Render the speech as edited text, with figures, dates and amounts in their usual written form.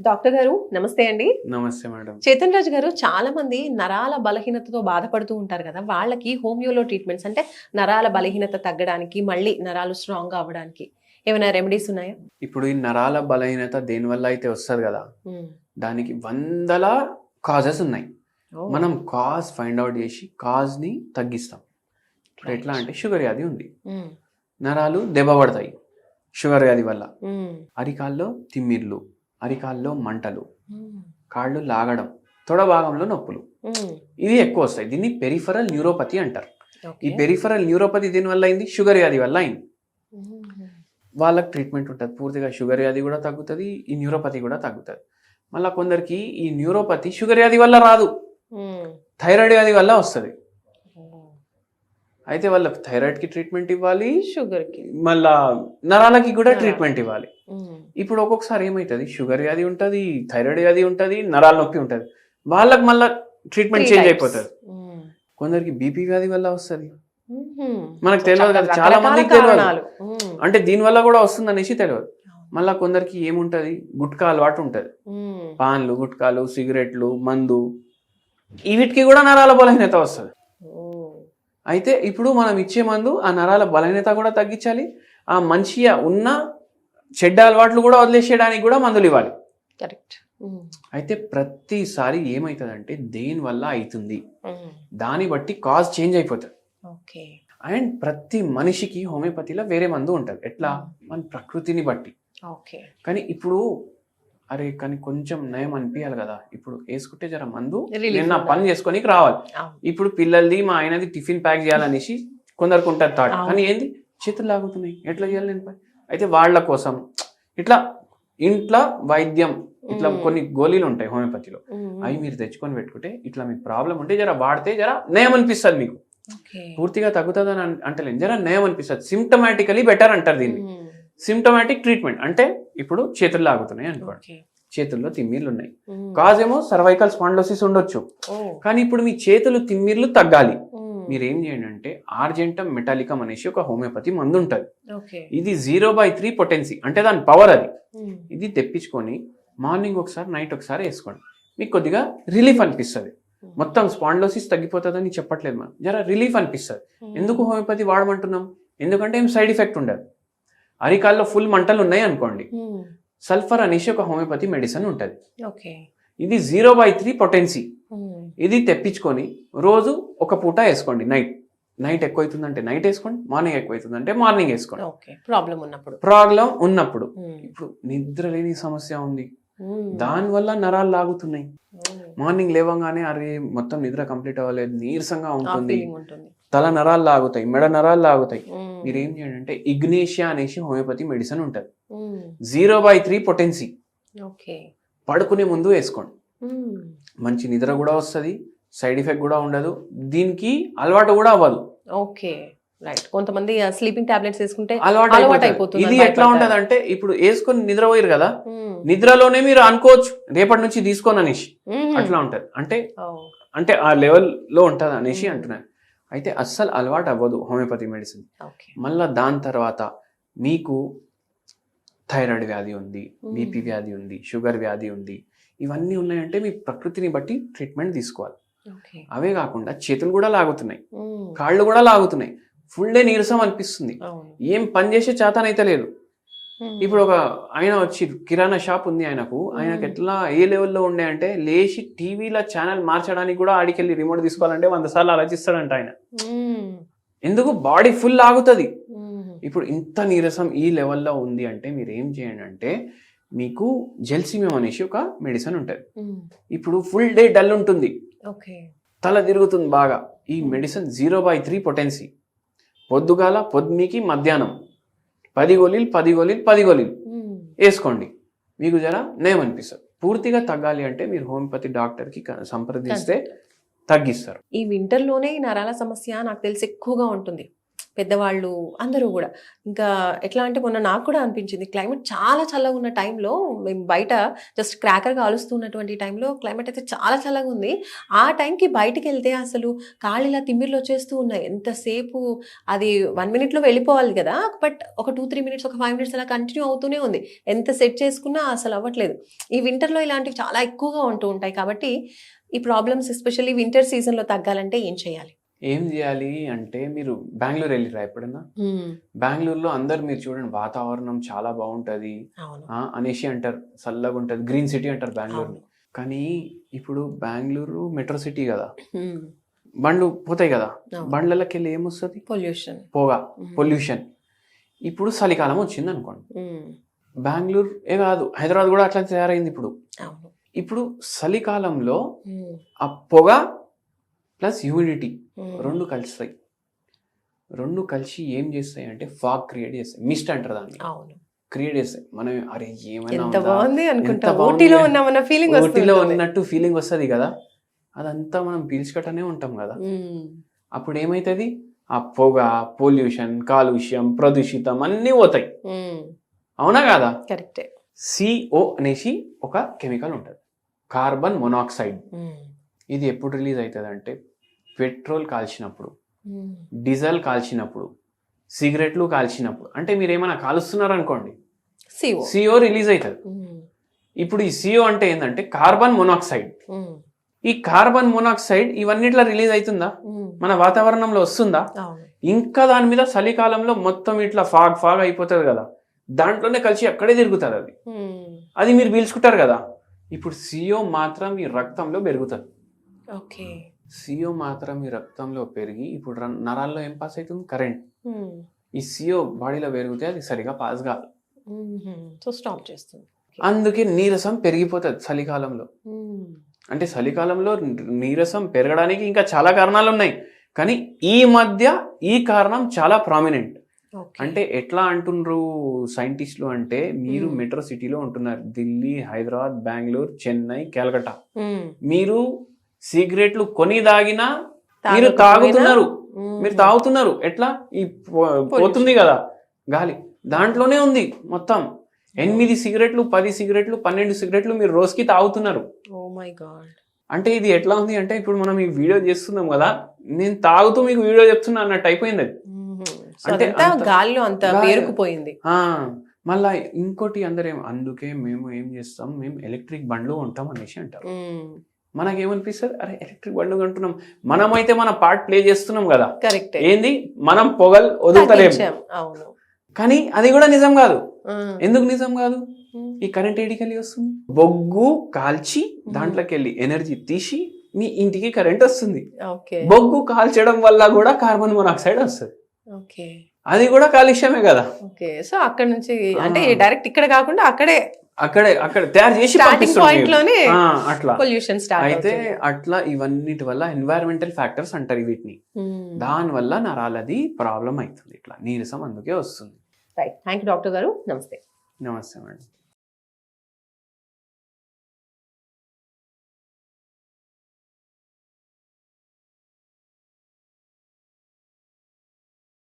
Doctor గారు నమస్తే అండి. నమస్తే మేడం. చేతన్ రాజు గారు, చాలా మంది నరాల బలహీనతతో బాధపడుతూ ఉంటారు కదా, వాళ్ళకి హోమియోలో ట్రీట్మెంట్స్ అంటే నరాల బలహీనత తగ్గడానికి, మళ్ళీ నరాలు స్ట్రాంగ్ గా అవ్వడానికి ఏమైనా రెమెడీస్ ఉన్నాయా? ఇప్పుడు ఈ నరాల బలహీనత దేనివల్ల అయితే వస్తుంది కదా, దానికి వందల కాజెస్ ఉన్నాయి. మనం కాజ్ ఫైండ్ అవుట్ చేసి కాజ్ ని తగ్గిస్తాం. ఇప్పుడు ఎట్లా అంటే షుగర్ వ్యాధి ఉంది, నరాలు దెబ్బపడతాయి షుగర్ వ్యాధి వల్ల. అరికాల్లో తిమ్మిర్లు, అరికాల్లో మంటలు, కాళ్ళు లాగడం, తొడ భాగంలో నొప్పులు, ఇవి ఎక్కువ వస్తాయి. దీన్ని పెరిఫరల్ న్యూరోపతి అంటారు. ఈ పెరిఫరల్ న్యూరోపతి దీని వల్ల అయింది, షుగర్ వ్యాధి వల్ల అయింది. వాళ్ళకి ట్రీట్మెంట్ ఉంటుంది పూర్తిగా. షుగర్ వ్యాధి కూడా తగ్గుతుంది, ఈ న్యూరోపతి కూడా తగ్గుతుంది. మళ్ళీ కొందరికి ఈ న్యూరోపతి షుగర్ వ్యాధి వల్ల రాదు, థైరాయిడ్ వ్యాధి వల్ల వస్తుంది. అయితే వాళ్ళకి థైరాయిడ్ కి ట్రీట్మెంట్ ఇవ్వాలి, షుగర్ కి, మళ్ళా నరాలకి కూడా ట్రీట్మెంట్ ఇవ్వాలి. ఇప్పుడు ఒక్కొక్కసారి ఏమవుతుంది, షుగర్ వ్యాధి ఉంటుంది, థైరాయిడ్ వ్యాధి ఉంటుంది, నరాల నొప్పి ఉంటుంది, వాళ్ళకి మళ్ళీ ట్రీట్మెంట్ చేంజ్ అయిపోతుంది. కొందరికి బీపీ వ్యాధి వల్ల వస్తుంది, మనకు తెలియదు కదా, చాలా మందికి తెలియదు. అంటే దీని వల్ల కూడా వస్తుంది అనేసి తెలియదు. మళ్ళా కొందరికి ఏముంటది, గుట్కా అలవాటు ఉంటది, పాన్లు, గుట్కాలు, సిగరెట్లు, మందు, వీటికి కూడా నరాల బలహీనత వస్తుంది. అయితే ఇప్పుడు మనం ఇచ్చే మందు ఆ నరాల బలహీనత కూడా తగ్గించాలి, ఆ మంచిగా ఉన్న చెడ్డ అలవాట్లు కూడా వదిలేసేయడానికి కూడా మందులు ఇవ్వాలి. కరెక్ట్. అయితే ప్రతిసారి ఏమవుతుందంటే దేని వల్ల అవుతుంది దాన్ని బట్టి కాజ్ చేంజ్ అయిపోతుంది. అండ్ ప్రతి మనిషికి హోమియోపతిలో వేరే మందు ఉంటుంది. ఎట్లా, మన ప్రకృతిని బట్టి. కానీ ఇప్పుడు కానీ కొంచెం నయం అనిపించాలి కదా, ఇప్పుడు వేసుకుంటే జర మందు నేను నా పని చేసుకొని రావాలి. ఇప్పుడు పిల్లలది మా ఆయనది టిఫిన్ ప్యాక్ చేయాలనేసి కొందరికి ఉంటుంది థాట్, కానీ ఏంది చేతులు లాగుతున్నాయి, ఎట్లా చేయాలి నేను పని. అయితే వాళ్ళ కోసం ఇట్లా ఇంట్లో వైద్యం, ఇట్లా కొన్ని గోళీలు ఉంటాయి హోమియోపతిలో, అవి మీరు తెచ్చుకొని పెట్టుకుంటే ఇట్లా మీకు ప్రాబ్లం ఉంటే జర వాడితే జర నయం అనిపిస్తుంది. మీకు పూర్తిగా తగ్గుతుందని అంటలేదు, జర నయం అనిపిస్తుంది. సిమ్టమాటికలీ బెటర్ అంటారు దీన్ని. సిమ్టమాటిక్ ట్రీట్మెంట్ అంటే ఇప్పుడు చేతులు లాగుతున్నాయి అనుకోండి, చేతుల్లో తిమ్మిర్లు ఉన్నాయి, కాజ్ ఏమో సర్వైకల్ స్పాండిలోసిస్ ఉండొచ్చు. కానీ ఇప్పుడు మీ చేతులు తిమ్మిర్లు తగ్గాలి, మీరు ఏం చేయండి అంటే ఆర్జెంటమ్ మెటాలికమ్ అనేసి ఒక హోమియోపతి మందు ఉంటుంది. ఇది 0/3 పొటెన్సీ, అంటే దాని పవర్ అది. ఇది తెప్పించుకొని మార్నింగ్ ఒకసారి, నైట్ ఒకసారి వేసుకోండి, మీకు కొద్దిగా రిలీఫ్ అనిపిస్తుంది. మొత్తం స్పాండిలోసిస్ తగ్గిపోతుందని చెప్పట్లేదు మనం, జర రిలీఫ్ అనిపిస్తుంది. ఎందుకు హోమియోపతి వాడమంటున్నాం, ఎందుకంటే ఏం సైడ్ ఎఫెక్ట్ ఉండదు. అరికాల్లో ఫుల్ మంటలు ఉన్నాయి అనుకోండి, సల్ఫర్ అనేసి ఒక హోమియోపతి మెడిసిన్ ఉంటుంది. ఇది 0/3 పొటెన్సీ. ఇది తెప్పించుకొని రోజు ఒక పూట వేసుకోండి. నైట్ ఎక్కువ అవుతుందంటే నైట్ వేసుకోండి, మార్నింగ్ ఎక్కువ అవుతుందంటే మార్నింగ్ వేసుకోండి. ప్రాబ్లం ఉన్నప్పుడు ఇప్పుడు నిద్ర లేని సమస్య ఉంది, దానివల్ల నరాలు లాగుతున్నాయి. మార్నింగ్ లేవగానే అరే మొత్తం నిద్ర కంప్లీట్ అవ్వలేదు, నీరసంగా ఉంటుంది, తల నరాలు లాగుతాయి, మెడ నరాలు లాగుతాయి. మీరు ఏం చేయండి అంటే ఇగ్నేషియా అనేసి హోమియోపతి మెడిసిన్ ఉంటుంది, 0/3 పొటెన్సీ. పడుకునే ముందు వేసుకోండి, మంచి నిద్ర కూడా వస్తుంది, సైడ్ ఎఫెక్ట్ కూడా ఉండదు, దీనికి అలవాటు కూడా అవ్వదు. కొంతమంది స్లీపింగ్ టాబ్లెట్స్ వేసుకుంటే అలవాటు అయిపోతుంది. ఇది ఎట్లా ఉంటది అంటే ఇప్పుడు వేసుకొని నిద్రపోయారు కదా, నిద్రలోనే మీరు అనుకోవచ్చు రేపటి నుంచి తీసుకోని అనేసి, అట్లా ఉంటది. అంటే ఆ లెవెల్లో ఉంటది అనేసి అంటున్నాను. అయితే అస్సలు అలవాటు అవ్వదు హోమియోపతి మెడిసిన్. మళ్ళా దాని తర్వాత మీకు థైరాయిడ్ వ్యాధి ఉంది, బీపీ వ్యాధి ఉంది, షుగర్ వ్యాధి ఉంది, ఇవన్నీ ఉన్నాయంటే మీ ప్రకృతిని బట్టి ట్రీట్మెంట్ తీసుకోవాలి. అవే కాకుండా చేతులు కూడా లాగుతున్నాయి, కాళ్ళు కూడా లాగుతున్నాయి, ఫుల్ డే నీరసం అనిపిస్తుంది, ఏం పని చేసే చేతనైతే లేదు. ఇప్పుడు ఒక ఆయన వచ్చి కిరాణా షాప్ ఉంది ఆయనకు ఎట్లా ఏ లెవెల్లో ఉండే అంటే లేచి టీవీలో ఛానల్ మార్చడానికి కూడా ఆడికెళ్ళి రిమోట్ తీసుకోవాలంటే 100 సార్లు ఆలోచిస్తాడంట ఆయన. ఎందుకు, బాడీ ఫుల్ ఆగుతుంది. ఇప్పుడు ఇంత నీరసం ఈ లెవెల్లో ఉంది అంటే మీరు ఏం చేయండి అంటే మీకు జెల్సిమియం అనేసి ఒక మెడిసిన్ ఉంటుంది. ఇప్పుడు ఫుల్ డే డల్ ఉంటుంది, తల తిరుగుతుంది బాగా, ఈ మెడిసిన్ 0/3 పొటెన్సీ. పొద్దుకి మధ్యాహ్నం 10 గోళీలు వేసుకోండి, మీకు జర నయం అనిపిస్తుంది. పూర్తిగా తగ్గాలి అంటే మీరు హోమియోపతి డాక్టర్ కి సంప్రదిస్తే తగ్గిస్తారు. ఈ వింటర్ లోనే నరాల సమస్య నాకు తెలిసి ఎక్కువగా ఉంటుంది పెద్దవాళ్ళు అందరూ కూడా. ఇంకా ఎట్లా అంటే మొన్న నాకు కూడా అనిపించింది క్లైమేట్ చాలా చల్లగా ఉన్న టైంలో మేము బయట జస్ట్ క్రాకర్ కాలుస్తున్నటువంటి టైంలో క్లైమేట్ అయితే చాలా చల్లగా ఉంది. ఆ టైంకి బయటికి వెళ్తే అసలు కాళ్ళు ఇలా తిమ్మిర్లు వచ్చేస్తూ ఉన్నాయి. ఎంతసేపు అది 1 మినిట్లో వెళ్ళిపోవాలి కదా, బట్ ఒక 2-3 మినిట్స్, ఒక 5 మినిట్స్ అలా కంటిన్యూ అవుతూనే ఉంది. ఎంత సెట్ చేసుకున్నా అసలు అవ్వట్లేదు. ఈ వింటర్లో ఇలాంటివి చాలా ఎక్కువగా ఉంటూ ఉంటాయి. కాబట్టి ఈ ప్రాబ్లమ్స్ ఎస్పెషల్లీ వింటర్ సీజన్లో తగ్గాలంటే ఏం చేయాలి? ఏం చేయాలి అంటే, మీరు బెంగళూరు వెళ్ళిరా ఎప్పుడన్నా? బెంగళూరులో అందరు మీరు చూడండి, వాతావరణం చాలా బాగుంటది అవును. అనేసి అంటారు, చల్లగా ఉంటది, గ్రీన్ సిటీ అంటారు బెంగళూరు. అవును. కానీ ఇప్పుడు బెంగళూరు మెట్రో సిటీ కదా, Hmm. బండ్లు పోతాయి కదా, అవును. బండ్లకి వెళ్ళి ఏమొస్తుంది? పొల్యూషన్. పొగ, పొల్యూషన్. ఇప్పుడు చలికాలం వచ్చింది అనుకోండి, బెంగళూరు ఏ కాదు, హైదరాబాద్ కూడా అట్లా తయారైంది ఇప్పుడు. అవును. ఇప్పుడు చలికాలంలో Hmm. ఆ పొగ ప్లస్ హ్యూమిడిటీ రెండు కలుస్తాయి. రెండు కలిసి ఏం చేస్తాయి అంటే ఫాగ్ క్రియేట్ చేస్తాయి, మిస్ట్ అంటారు దాన్ని, అవును. క్రియేట్ చేస్తాయి. మనం అరే ఏమైనా ఎంత ఉందా? బాగుంది అనుకుంటా, ఎంత బాగుంది, ఊటీలో ఉన్నామన్న ఫీలింగ్ ఊటీలో వస్తుంది. ఉన్నట్టు ఫీలింగ్ వస్తుంది కదా, అదంతా మనం పీల్చుకట్టనే ఉంటాం కదా. అప్పుడు ఏమైతుంది, ఆ పొగ, పొల్యూషన్, కాలుష్యం, ప్రదూషితం అన్నీ పోతాయి, అవునా కాదా? కరెక్టే. CO అనేసి ఒక కెమికల్ ఉంటుంది, కార్బన్ మొనాక్సైడ్. ఇది ఎప్పుడు రిలీజ్ అవుతుంది అంటే, పెట్రోల్ కాల్చినప్పుడు, డీజిల్ కాల్చినప్పుడు, సిగరెట్లు కాల్చినప్పుడు. అంటే మీరు ఏమైనా కాలుస్తున్నారు అనుకోండి, CO రిలీజ్ అవుతుంది. ఇప్పుడు ఈ CO అంటే ఏంటంటే కార్బన్ మొనాక్సైడ్. ఈ కార్బన్ మొనాక్సైడ్ ఇవన్నిట్లా రిలీజ్ అవుతుందా, మన వాతావరణంలో వస్తుందా? ఇంకా దాని మీద చలికాలంలో మొత్తం ఇట్లా ఫాగ్ అయిపోతుంది కదా, దాంట్లోనే కలిసి అక్కడే తిరుగుతుంది అది, అది మీరు పీల్చుకుంటారు కదా. ఇప్పుడు CO మాత్రం ఈ రక్తంలో పెరుగుతుంది. ఓకే. CO మాత్రం ఈ రక్తంలో పెరిగి ఇప్పుడు నరాల్లో ఏం పాస్ అవుతుంది, కరెంట్. ఈ CO బాడీలో పెరిగితే అది సరిగా పాస్ కాదు, సో స్టాప్ చేస్తుంది. అందుకే నీరసం పెరిగిపోతుంది చలికాలంలో. అంటే చలికాలంలో నీరసం పెరగడానికి ఇంకా చాలా కారణాలు ఉన్నాయి, కానీ ఈ మధ్య ఈ కారణం చాలా ప్రామినెంట్. అంటే ఎట్లా అంటున్నారు సైంటిస్టులు అంటే, మీరు మెట్రో సిటీలో ఉంటున్నారు, ఢిల్లీ, హైదరాబాద్, బెంగళూరు, చెన్నై, కలకత్తా. మీరు సిగరెట్లు కొని తాగినా మీరు తాగుతున్నారు, ఎట్లా ఈ పోతుంది కదా గాలి, దాంట్లోనే ఉంది మొత్తం. 8 సిగరెట్లు, 10 సిగరెట్లు, 12 సిగరెట్లు మీరు రోజుకి తాగుతున్నారు. Oh my god. అంటే ఇది ఎట్లా ఉంది అంటే, ఇప్పుడు మనం ఈ వీడియో చేస్తున్నాం కదా, నేను తాగుతూ మీకు వీడియో చెప్తున్నా అన్నట్టు అయిపోయింది అది. అంటే గాలిలో అంత పేరుకుపోయింది. మళ్ళా ఇంకోటి అందుకే మేము ఏం చేస్తాం, మేము ఎలక్ట్రిక్ బండ్లు ఉంటాం అనేసి అంటారు. మనకేమనిపిస్తుంది, అరే ఎలక్ట్రిక్ బండ్లు కొంటున్నాం, మనమైతే మన పార్ట్ ప్లే చేస్తున్నాం కదా. కరెక్ట్. ఏంది, మనం పొగలు వదులుతలేము. అవును. కానీ అది కూడా నిజం కాదు. ఎందుకు నిజం కాదు? ఈ కరెంట్ ఏడికెళ్ళి వస్తుంది, బొగ్గు కాల్చి దాంట్లోకి వెళ్ళి ఎనర్జీ తీసి మీ ఇంటికి కరెంట్ వస్తుంది. బొగ్గు కాల్చడం వల్ల కూడా కార్బన్ మొనాక్సైడ్ వస్తుంది, అది కూడా కాలుష్యమే కదా. ఓకే. సో అక్కడ నుంచి అంటే డైరెక్ట్ ఇక్కడ కాకుండా అక్కడే తయారు చేసి అట్లా పొల్యూషన్ స్టార్ట్ అయితే అట్లా ఇవన్నిటి వల్ల ఎన్వైరన్మెంటల్ ఫ్యాక్టర్స్ అంటారు వీటిని. దాని వల్ల నరాలది ప్రాబ్లం అవుతుంది, ఇట్లా నీరసం అందుకే వస్తుంది. రైట్. థ్యాంక్ యూ డాక్టర్ గారు. నమస్తే. నమస్తే మేడం.